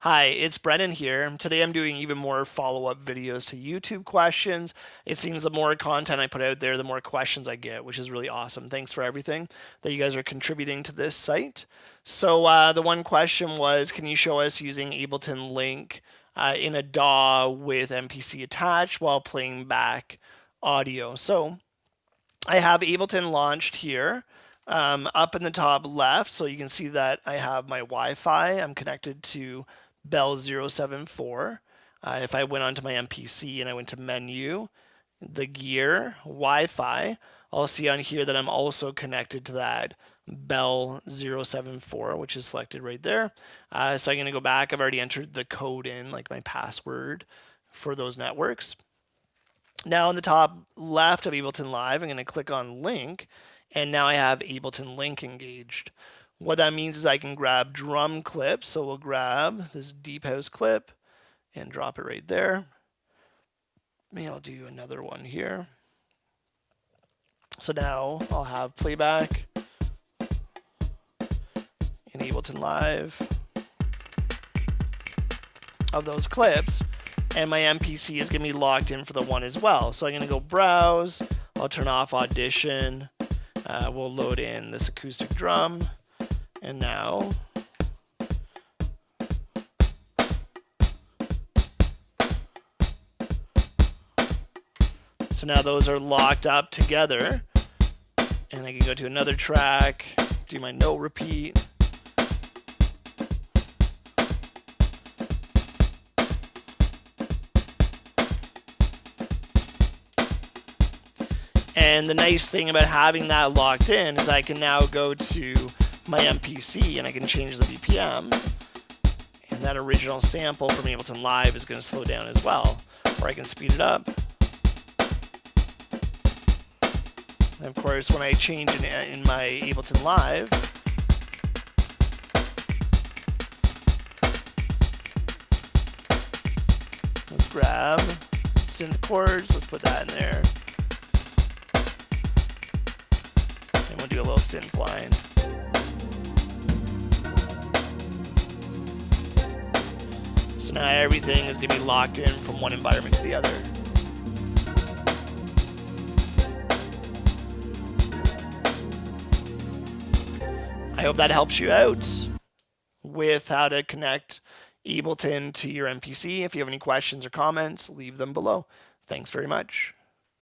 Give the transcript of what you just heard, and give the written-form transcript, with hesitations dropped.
Hi, it's Brennan here. Today I'm doing even more follow-up videos to YouTube questions. It seems the more content I put out there, the more questions I get, which is really awesome. Thanks for everything that you guys are contributing to this site. So the one question was, can you show us using Ableton Link in a DAW with MPC attached while playing back audio? So I have Ableton launched here. Up in the top left, so you can see that I have my Wi-Fi. I'm connected to Bell 074. If I went onto my MPC and I went to menu, the gear, Wi-Fi, I'll see on here that I'm also connected to that Bell 074, which is selected right there. So I'm going to go back. I've already entered the code in, like my password for those networks. Now on the top left of Ableton Live, I'm going to click on Link, and now I have Ableton Link engaged. What that means is I can grab drum clips. So we'll grab this deep house clip and drop it right there. Maybe I'll do another one here. So now I'll have playback in Ableton Live of those clips, and my MPC is going to be locked in for the one as well. So I'm going to go browse. I'll turn off audition. We'll load in this acoustic drum, and now those are locked up together, and I can go to another track, do my note repeat. And the nice thing about having that locked in is I can now go to my MPC and I can change the BPM. And that original sample from Ableton Live is going to slow down as well. Or I can speed it up. And of course, when I change in my Ableton Live, let's grab synth chords, let's put that in there. We'll do a little synth line. So now everything is going to be locked in from one environment to the other. I hope that helps you out with how to connect Ableton to your MPC. If you have any questions or comments, leave them below. Thanks very much.